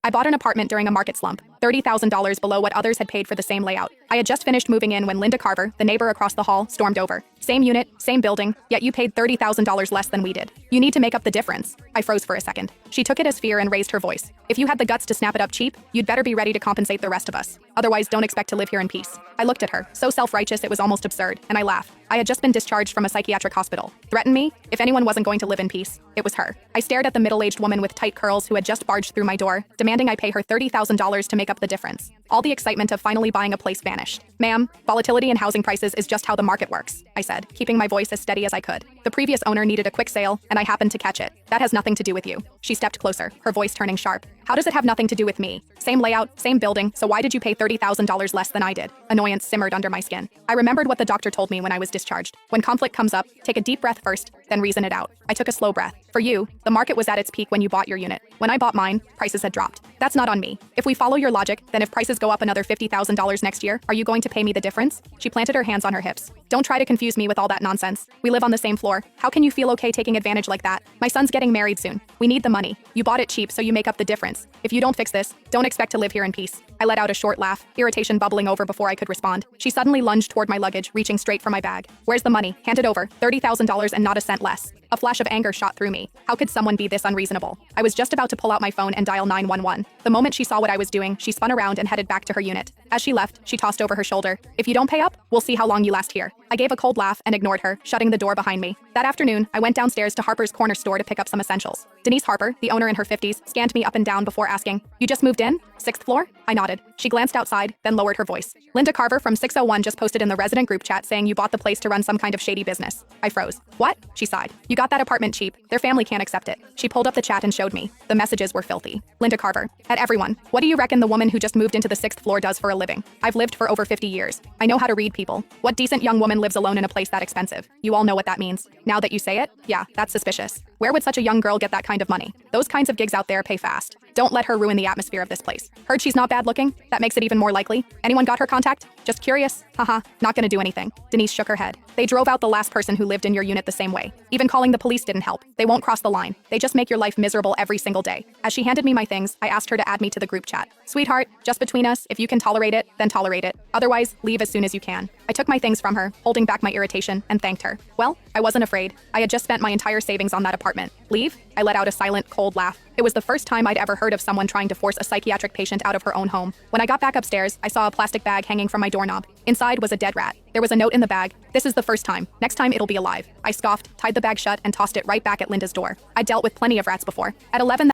I bought an apartment during a market slump, $30,000 below what others had paid for the same layout. I had just finished moving in when Linda Carver, the neighbor across the hall, stormed over. Same unit, same building, yet you paid $30,000 less than we did. You need to make up the difference. I froze for a second. She took it as fear and raised her voice. If you had the guts to snap it up cheap, you'd better be ready to compensate the rest of us. Otherwise, don't expect to live here in peace. I looked at her, so self-righteous it was almost absurd, and I laughed. I had just been discharged from a psychiatric hospital. Threaten me? If anyone wasn't going to live in peace, it was her. I stared at the middle-aged woman with tight curls who had just barged through my door, demanding I pay her $30,000 to make up the difference. All the excitement of finally buying a place vanished. Ma'am, volatility in housing prices is just how the market works, I said, keeping my voice as steady as I could. The previous owner needed a quick sale, and I happened to catch it. That has nothing to do with you. She stepped closer, her voice turning sharp. How does it have nothing to do with me? Same layout, same building, so why did you pay $30,000 less than I did? Annoyance simmered under my skin. I remembered what the doctor told me when I was discharged. When conflict comes up, take a deep breath first, then reason it out. I took a slow breath. For you, the market was at its peak when you bought your unit. When I bought mine, prices had dropped. That's not on me. If we follow your logic, then if prices go up another $50,000 next year, are you going to pay me the difference? She planted her hands on her hips. Don't try to confuse me with all that nonsense. We live on the same floor. How can you feel okay taking advantage like that? My son's getting married soon. We need the money. You bought it cheap, so you make up the difference. If you don't fix this, don't expect to live here in peace. I let out a short laugh, irritation bubbling over before I could respond. She suddenly lunged toward my luggage, reaching straight for my bag. Where's the money? Hand it over. $30,000 and not a cent less. A flash of anger shot through me. How could someone be this unreasonable? I was just about to pull out my phone and dial 911. The moment she saw what I was doing, she spun around and headed back to her unit. As she left, she tossed over her shoulder. If you don't pay up, we'll see how long you last here. I gave a cold laugh and ignored her, shutting the door behind me. That afternoon, I went downstairs to Harper's Corner store to pick up some essentials. Denise Harper, the owner in her 50s, scanned me up and down before asking, "You just moved in? 6th floor?" I nodded. She glanced outside, then lowered her voice. "Linda Carver from 601 just posted in the resident group chat saying you bought the place to run some kind of shady business." I froze. "What?" She sighed. "You got that apartment cheap. Their family can't accept it." She pulled up the chat and showed me. The messages were filthy. Linda Carver. At everyone. What do you reckon the woman who just moved into the 6th floor does for a living? I've lived for over 50 years. I know how to read people. What decent young woman lives alone in a place that expensive? You all know what that means. Now that you say it, yeah, that's suspicious. Where would such a young girl get that kind of money? Those kinds of gigs out there pay fast. Don't let her ruin the atmosphere of this place. Heard she's not bad looking? That makes it even more likely. Anyone got her contact? Just curious? Haha, not gonna do anything. Denise shook her head. They drove out the last person who lived in your unit the same way. Even calling the police didn't help. They won't cross the line. They just make your life miserable every single day. As she handed me my things, I asked her to add me to the group chat. Sweetheart, just between us, if you can tolerate it, then tolerate it. Otherwise, leave as soon as you can. I took my things from her, holding back my irritation, and thanked her. Well, I wasn't afraid. I had just spent my entire savings on that apartment. Leave? I let out a silent, cold laugh. It was the first time I'd ever heard of someone trying to force a psychiatric patient out of her own home. When I got back upstairs, I saw a plastic bag hanging from my doorknob. Inside was a dead rat. There was a note in the bag. "This is the first time. Next time it'll be alive." I scoffed, tied the bag shut, and tossed it right back at Linda's door. I dealt with plenty of rats before. At 11